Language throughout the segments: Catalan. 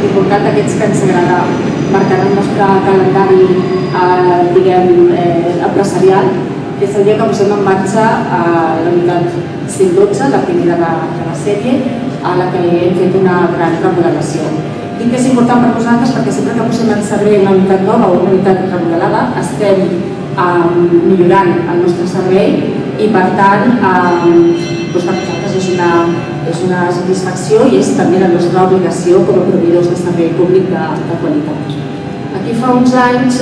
ben important, aquests que ens agrada marcar el nostre calendari empresarial, que és el dia que posem en marxa la unitat 112, la primera de la sèrie, a la que hem fet una gran remodelació. I que és important per nosaltres perquè sempre que posem en servei una unitat nova o una unitat remodelada estem millorant el nostre servei i per tant per nosaltres és una satisfacció i és també la nostra obligació com a proveïdors de servei públic de qualitat. Aquí fa uns anys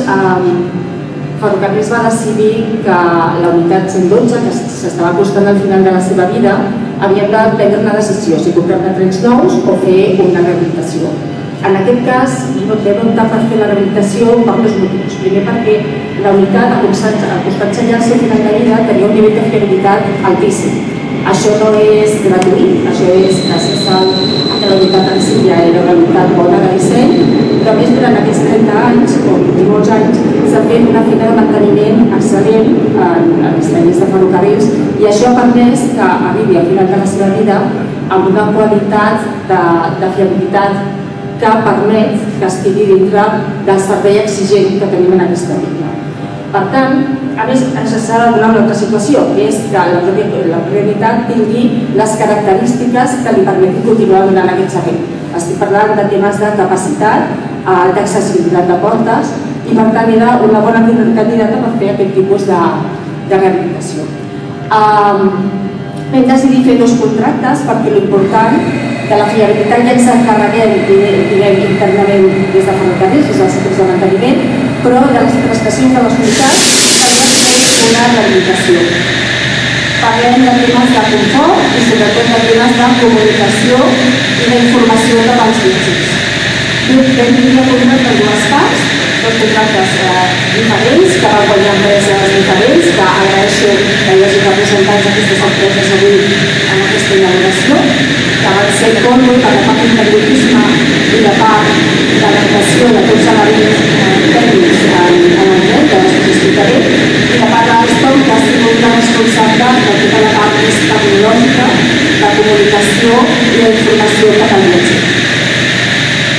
Ferrocarrils va decidir que la unitat 112, que s'estava acostant al final de la seva vida, havien de prendre una decisió, si comprar-ne trens nous o fer una rehabilitació. En aquest cas, no vam optar per fer la rehabilitació per dos motius. Primer, perquè la unitat, acostant-se ja al seu final de vida, tenia un nivell de fiabilitat altíssim. Això no és gratuït, això és gràcies a que la unitat en si ja era una unitat bona de disseny, però a més durant aquests 30 anys o 20 molts anys s'ha fet una feina de manteniment excel·lent en les línies de ferrocarrils i això ha permès que arribi al final de la seva vida amb una qualitat de fiabilitat que permet que estigui dintre del servei exigent que tenim en aquesta línia. Per tant, a més, ens s'ha de donar una altra situació, que és que la pròpia unitat tingui les característiques que li permetin continuar donant aquest servei. Estic parlant de temes de capacitat, d'accessibilitat de portes i per tant era una bona candidata per fer aquest tipus de rehabilitació. Vam decidir fer dos contractes perquè l'important de la fiabilitat ja ens encarreguem internament des de ferrocarrils, des dels serveis de manteniment, però de les prestacions de les unitats calia fer una rehabilitació. Parlem de temes de confort i sobretot de temes de comunicació i d'informació cap als viatgers. Vam tenir un contracte en dues parts, dos contractes diferents, que van guanyar empreses diferents, que agraeixo que hi hagi representants d'aquestes empreses avui en aquesta inauguració, que van ser Convo per la part d'interiorisme i la part de l'adaptació de tots els elements tècnics en el tren, que després explicaré, i la part d'Alstom, que ha sigut la responsable de tota la part més tecnològica, de comunicació i d'informació cap al viatger.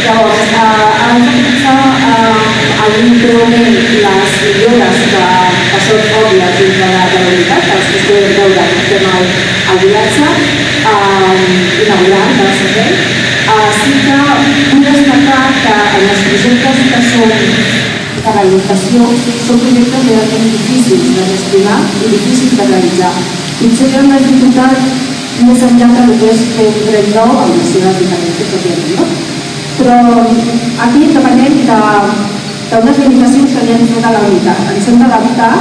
Llavors, abans de començar a introduir les millores que són òbvies dintre de la unitat, que després podem veure que fem el viatge inaugural del servei, sí que vull destacar que en els projectes que són de rehabilitació són projectes realment difícils de gestionar i difícils de realitzar. Potser hi ha una dificultat més enllà del que és fer un tren nou amb les seves diferències, òbviament, però aquí depenem d'unes limitacions que li hem fet a la unitat. Ens hem d'adaptar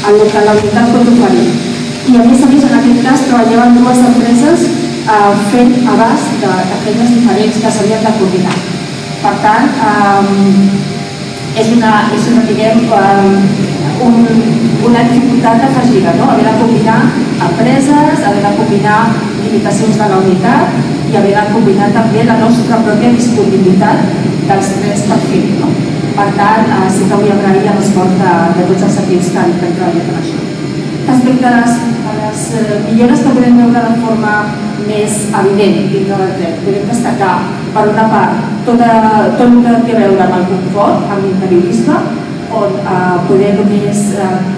al que la unitat pot oferir. I a més, en aquest cas, treballaven dues empreses fent abast de feines diferents que s'havien de coordinar. Per tant, és una dificultat afegida, haver de combinar empreses, haver de combinar limitacions de la unitat i haver de combinar també la nostra pròpia disponibilitat dels trens per fer-ho. Per tant, sí que vull agrair l'esforç de tots els equips que han treballat en això. Respecte a les millores que podem veure de forma més evident dintre del tren, podem destacar, per una part, tot el que té a veure amb el confort, amb l'interiorisme, on poder el més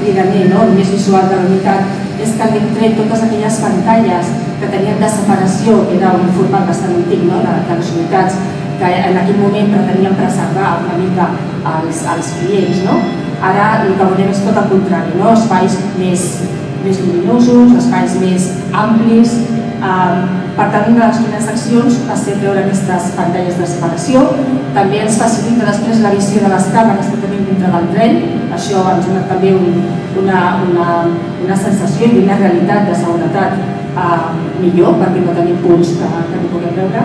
cridaner, el més visual de la unitat, és que hem tret totes aquelles pantalles que tenien de separació, que era un format bastant antic de les unitats, que en aquell moment pretenien preservar una mica als clients. Ara el que veurem és tot el contrari, espais més luminosos, espais més amplis. Per tant, una de les primeres accions va ser treure aquestes pantalles de separació. També ens facilita després la visió de les càmeres que tenim dintre del tren. Això ens dona també una sensació i una realitat de seguretat millor, perquè no tenim punts que no puguem veure.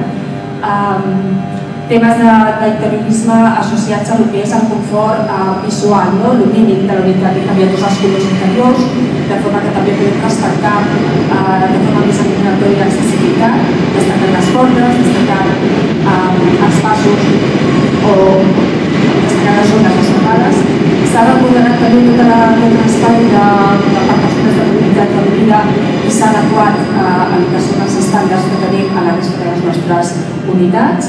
Temes d'interiorisme associats a el que és el confort visual, lumínic de la unitat, i canviar tots els colors interiors, de forma que també podem respectar de forma més eliminatòria l'accessibilitat, destacant les portes, destacant els passos o destacant les zones reservades. S'ha recuperat també tot l'espai de persones de mobilitat reduïda i s'ha adequat a el que són els estàndards que tenim a la resta de les nostres unitats.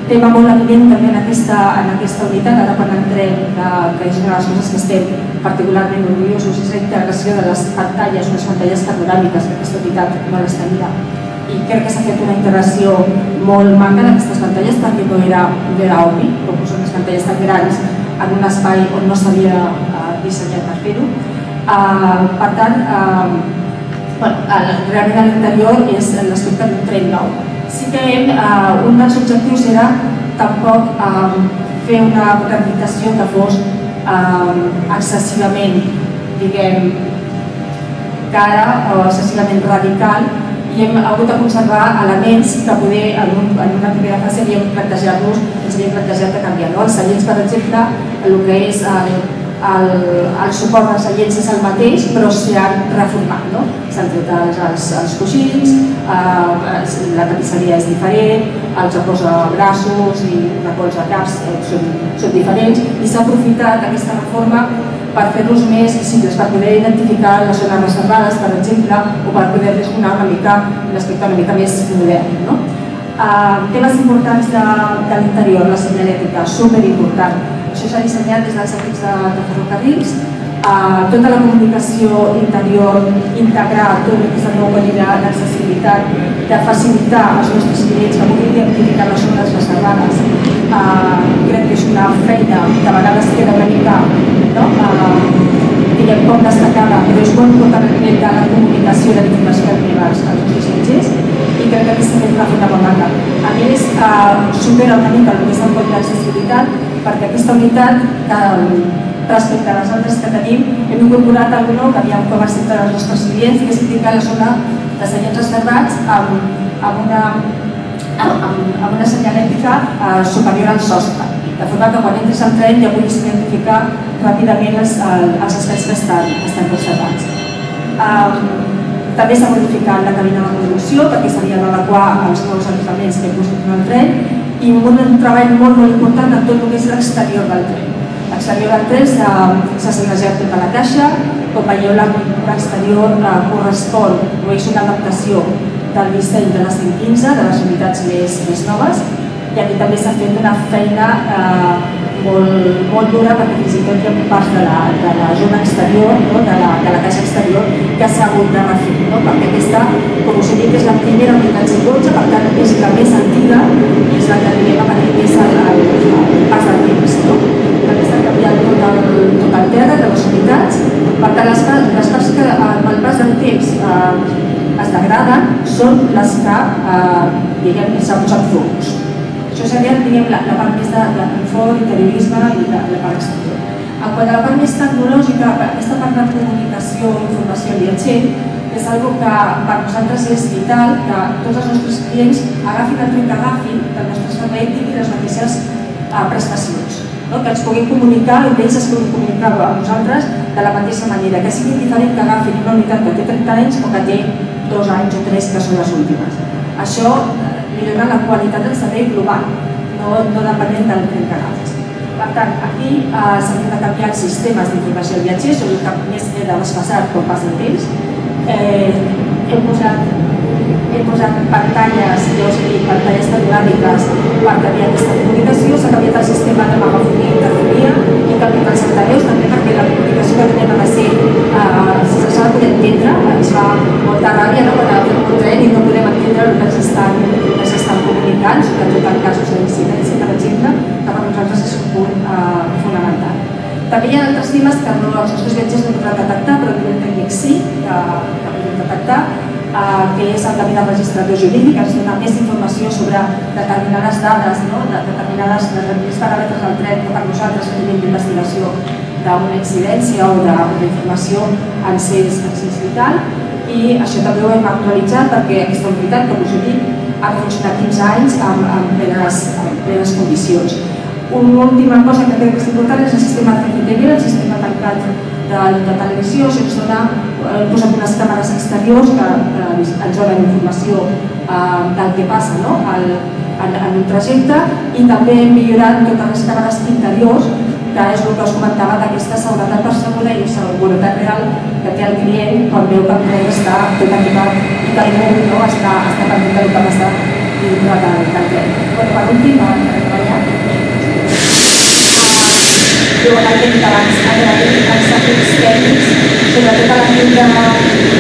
Tema molt evident també en aquesta unitat, ara quan entrem, que és una de les coses que estem particularment orgullosos, és la integració de les pantalles, unes pantalles panoràmiques, que aquesta unitat no les tenia. I crec que s'ha fet una integració molt maca d'aquestes pantalles perquè no era obvi, com posar unes pantalles tan grans en un espai on no s'havia dissenyat per fer-ho. Per tant, realment a l'interior és l'aspecte d'un tren nou. Sí que un dels objectius era tampoc fer una rehabilitació que fos excessivament, diguem, cara o excessivament radical, i hem hagut de conservar elements que poder en una primera fase havíem plantejat de canviar. Els seients, per exemple, el que és el suport dels seients és el mateix, però s'han reformat. S'han tret els coixins, la tapisseria és diferent, els reposabraços i recolzacaps són diferents, i s'ha aprofitat aquesta reforma per fer-los més visibles, per poder identificar les zones reservades, per exemple, o per poder-les donar un aspecte una mica més modern. Temes importants de l'interior, la senyalètica, superimportant. Això s'ha dissenyat des dels equips de ferrocarrils. Tota la comunicació interior, integrar tot el que és el nou codi d'accessibilitat, de facilitar als nostres clients que puguin identificar les zones reservades. Crec que és una feina que a vegades queda una mica poc destacada, però és molt important a nivell de la comunicació i de l'informació que arriba als nostres viatgers, i crec que aquesta és una feina molt maca. A més, supera una mica el que és el codi d'accessibilitat, perquè aquesta unitat, respecte a les altres que tenim, hem incorporat alguna cosa que havíem com a centre dels nostres clients, que és indicar la zona de seients reservats amb una senyalètica superior al sostre, de forma que quan entres al tren ja puguis identificar ràpidament els espais que estan reservats. També s'ha modificat la cabina de conducció perquè s'havia d'adequar als nous equipaments que hem posat en el tren, i un treball molt important en tot el que és l'exterior del tren. L'exterior del tren s'ha sanejat tota la caixa, com veieu l'arquitectura exterior correspon o és una adaptació del disseny de la 115, de les unitats més noves, i aquí també s'ha fet una feina molt dura perquè fins i tot hi ha parts de la zona exterior, de la caixa exterior, que s'ha hagut de refer, perquè aquesta, com us he dit, és la primera unitat 112, per tant és la més antiga i és la que arribem a patir més el pas del temps. També s'ha canviat tot el terra de les unitats, per tant les parts que amb el pas del temps es degraden són les que s'han posat fons. Això seria la part més de confort, interiorisme i la part exterior. En quant a la part més tecnològica, aquesta part de comunicació i informació al viatger és una cosa que per nosaltres és vital, que tots els nostres clients agafin el tren que agafin del nostre servei i tinguin les mateixes prestacions, que ens puguin comunicar i que ells es puguin comunicar amb nosaltres de la mateixa manera, que sigui diferent que agafin una unitat que té 30 anys o que té 2 anys o 3, que són les últimes. Això millora la qualitat del servei global, no depenent del tren que agafes. Per tant, aquí s'han de canviar els sistemes d'informació al viatger, són el que més queda desfasat quan passa el temps. Hem posat pantalles, pantalles panoràmiques per canviar aquesta comunicació, s'ha canviat el sistema de megafonia i interfonia i canviat els altaveu també perquè la comunicació que tenim ha de ser, s'ha de poder entendre, ens fa molta ràbia quan agafem un tren i no podem entendre el que ens estan comunicant, sobretot en casos d'incidència, per exemple, que per nosaltres és un punt fonamental. També hi ha altres temes que els nostres viatgers no podran detectar, però a nivell tècnic sí, que podem detectar, que és el canvi del registrador jurídic, ens dona més informació sobre determinades dades, determinats paràmetres del tren que per nosaltres a nivell d'investigació d'una incidència o d'informació en és vital, i això també ho hem actualitzat perquè aquesta unitat, com us he dit, ha funcionat 15 anys en plenes condicions. Una última cosa que crec que és important és el sistema TFTV, el sistema tancat de televisió. Hem posat unes càmeres exteriors que ens donen informació del que passa en un trajecte, i també hem millorat totes les càmeres interiors, que és el que us comentava d'aquesta seguretat percebuda i seguretat real que té el client quan veu que el tren està tot equipat i que algú està pendent del que passa del tren. Per últim, ha treballat. Jo he dit abans, els equips tècnics, sobretot a l'equip de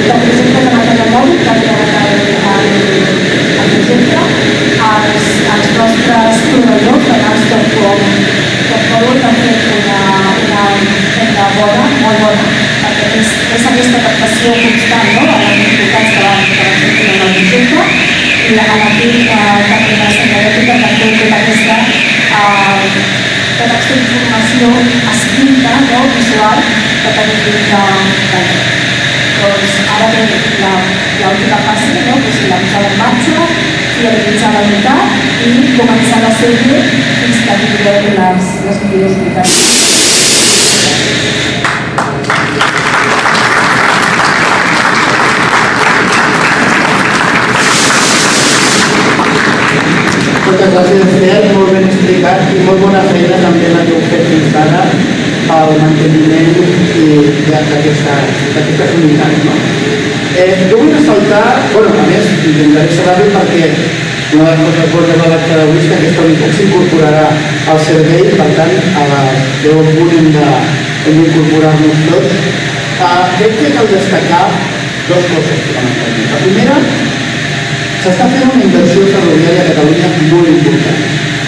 projectes de matèria mòbil, que ha treballat el projecte, els nostres proveïdors, tant els com han fet una feina bona, molt bona, perquè és aquesta adaptació constant a les dificultats que van sortir en el projecte, i a l'equip també de Sendètica que ha fet tota aquesta informació escrita, visual, que tenim dins del doncs ara ve l'última fase, que és la posada en marxa, fiabilitzar la unitat i començar la sèrie fins que tinguem les millors unitats. Moltes gràcies, Esther, molt ben explicat i molt bona feina també la que heu fet fins ara pel manteniment d'aquestes unitats. Jo vull ressaltar, a més, intentaré ser ràpid perquè una de les coses bones de l'acte d'avui és que aquesta unitat s'incorporarà al servei, per tant, a les 10 en punt hem d'incorporar-nos tots. Crec que cal destacar dues coses fonamentalment. La primera, s'està fent una inversió ferroviària a Catalunya molt important,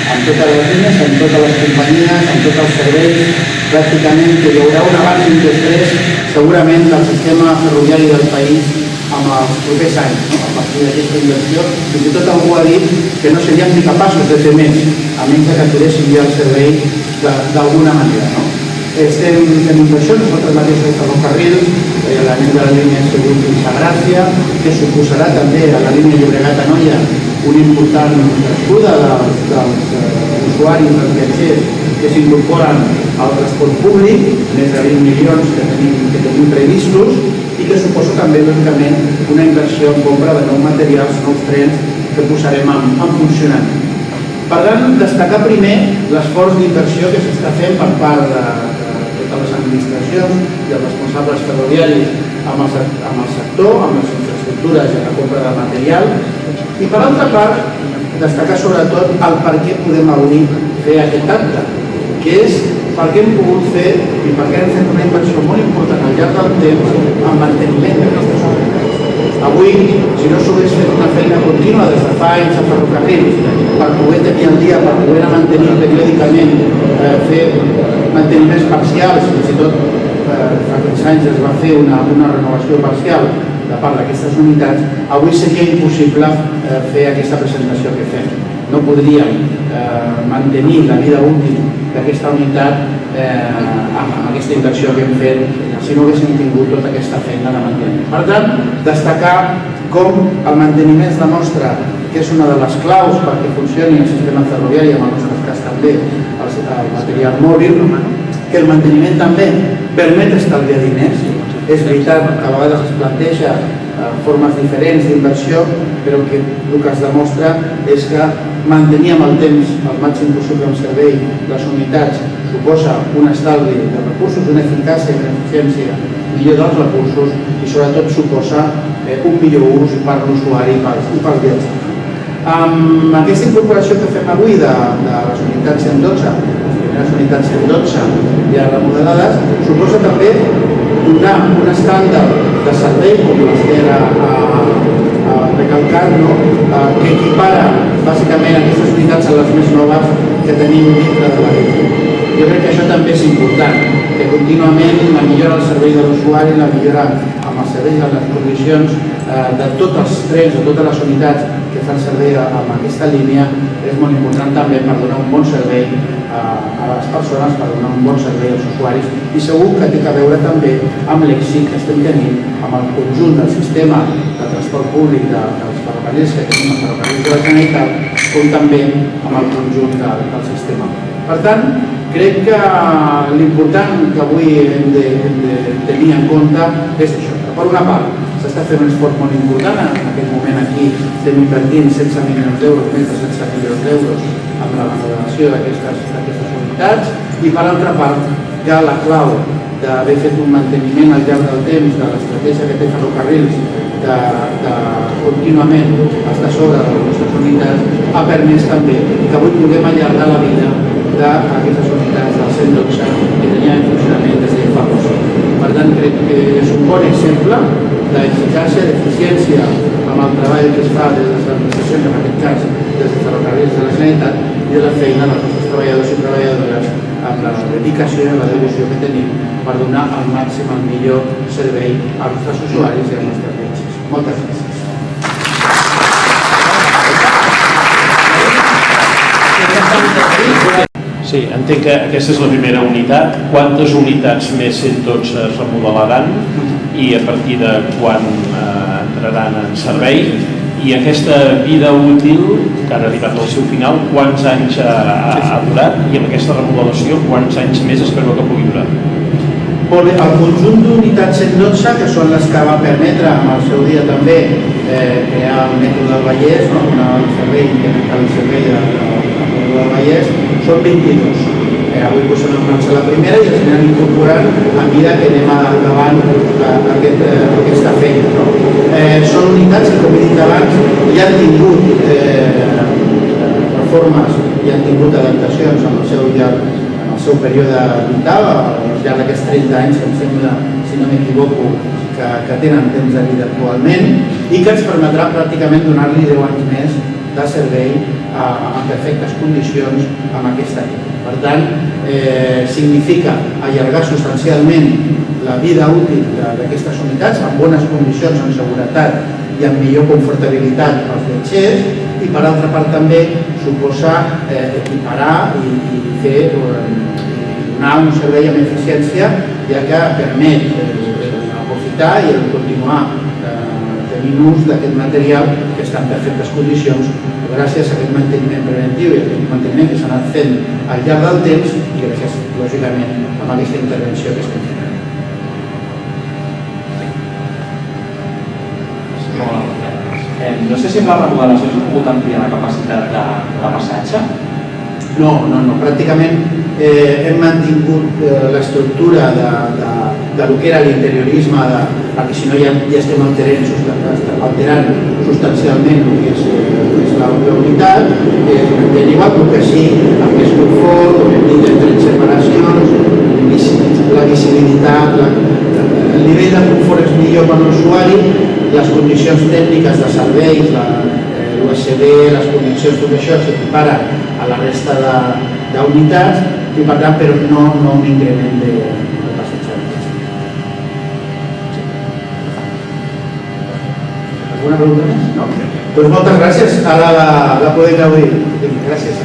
amb totes les línies, amb totes les companyies, amb tots els serveis, pràcticament que hi haurà un abans i un després, segurament del sistema ferroviari del país amb els propers anys, a partir d'aquesta inversió. Fins i tot algú ha dit que no seríem ni capaços de fer més, a menys que aturéssim ja el servei d'alguna manera. Estem fent inversions, nosaltres mateixos al ferrocarril, l'element de la línia Segur fins a Gràcia, que suposarà també a la línia Llobregat-Anoia una important crescuda dels usuaris, dels viatgers que s'incorporen al transport públic, més de 20 milions que tenim previstos, i que suposa també, lògicament, una inversió en compra de nous materials, nous trens que posarem en funcionament. Per tant, destacar primer l'esforç d'inversió que s'està fent per part de totes les administracions i els responsables ferroviaris amb el sector, amb les infraestructures i la compra de material. I per altra part, destacar sobretot el per què podem avui fer aquest acte, que és per què hem pogut fer i per què hem fet una inversió molt important al llarg del temps en manteniment d'aquestes unitats. Avui, si no s'hagués fet una feina contínua des de fa anys a ferrocarrils per poder tenir el dia, per poder anar mantenint periòdicament, fer manteniments parcials, fins i tot fa 15 anys es va fer una renovació parcial de part d'aquestes unitats, avui seria impossible fer aquesta presentació que fem. No podríem mantenir la vida útil d'aquesta unitat amb aquesta inversió que hem fet si no haguéssim tingut tota aquesta feina de manteniment. Per tant, destacar com el manteniment es demostra que és una de les claus perquè funcioni el sistema ferroviari, en el nostre cas també el material mòbil, que el manteniment també permet estalviar diners. És veritat que a vegades es planteja formes diferents d'inversió, però que el que es demostra és que mantenir amb el temps el màxim possible en servei les unitats suposa un estalvi de recursos, una eficàcia i una eficiència millor dels recursos i sobretot suposa un millor ús per l'usuari i pels viatgers. Amb aquesta incorporació que fem avui de les unitats 112, les primeres unitats 112 ja remodelades, suposa també donar un estàndard de servei, com l'Esther ha recalcat, que equipara bàsicament aquestes unitats a les més noves que tenim dintre de la reta. Jo crec que això també és important, que contínuament la millora del servei de l'usuari, la millora amb els serveis i les condicions de tots els trens, de totes les unitats que fan servei amb aquesta línia és molt important també per donar un bon servei a les persones, per donar un bon servei als usuaris i segur que té a veure també amb l'èxit que estem tenint amb el conjunt del sistema de transport públic dels ferrocarrils que tenim als ferrocarrils de la Generalitat com també amb el conjunt del sistema. Per tant, crec que l'important que avui hem de tenir en compte és això. Per una part, s'està fent un esforç molt important, en aquest moment aquí estem invertint 16 milions d'euros, més de 16 milions d'euros amb la remodelació d'aquestes unitats i per altra part, ja la clau d'haver fet un manteniment al llarg del temps de l'estratègia que té Ferrocarrils de contínuament està sobre de les nostres unitats, ha permès també que avui puguem allargar la vida d'aquestes unitats del 112 que tenien en funcionament des de fa poc. Per tant, crec que és un bon exemple d'eficàcia, d'eficiència amb el treball que es fa des de les administracions, en aquest cas des de Ferrocarrils de la Generalitat, i de la feina dels nostres treballadors i treballadores amb la dedicació i la devoció que tenim per donar al màxim el millor servei als nostres usuaris i als nostres viatgers. Moltes gràcies. Sí, entenc que aquesta és la primera unitat. Quantes unitats més 112 es remodelaran i a partir de quan entraran en servei? I aquesta vida útil, que ha arribat al seu final, quants anys ha durat? I amb aquesta remodelació, quants anys més espereu que pugui durar? Molt bé, el conjunt d'unitats 112, que són les que va permetre amb el seu dia també crear el metro del Vallès, el servei del Vallès, són 22. Avui posem en marxa la primera i els anirem incorporant a mesura que anem endavant aquesta feina. Són unitats que, com he dit abans, ja han tingut reformes i han tingut adaptacions en el seu període vital, al llarg d'aquests 30 anys, que em sembla, si no m'equivoco, que tenen temps de vida actualment, i que ens permetrà pràcticament donar-li 10 anys més de servei en perfectes condicions amb aquesta equip. Per tant, significa allargar substancialment la vida útil d'aquestes unitats amb bones condicions, amb seguretat i amb millor confortabilitat als viatgers, i per altra part també suposa equiparar i donar un servei amb eficiència, ja que permet aprofitar i continuar tenint ús d'aquest material que està en perfectes condicions gràcies a aquest manteniment preventiu i aquest manteniment que s'ha anat fent al llarg del temps i gràcies, lògicament, amb aquesta intervenció que estem fent. No sé si amb la remodelació s'ha pogut ampliar la capacitat de passatge? No, pràcticament hem mantingut l'estructura del que era l'interiorisme, perquè si no ja estem alterant substancialment el que és la unitat, mantenir igual, però que sí, amb més confort, com hem dit, entre separacions, la visibilitat, el nivell de confort és millor per l'usuari, les condicions tècniques de serveis, l'USB, les connexions, tot això s'equipara a la resta d'unitats i per tant, però no un increment de passatgers. Alguna pregunta més? No? Doncs moltes gràcies, ara la podem gaudir. Gràcies.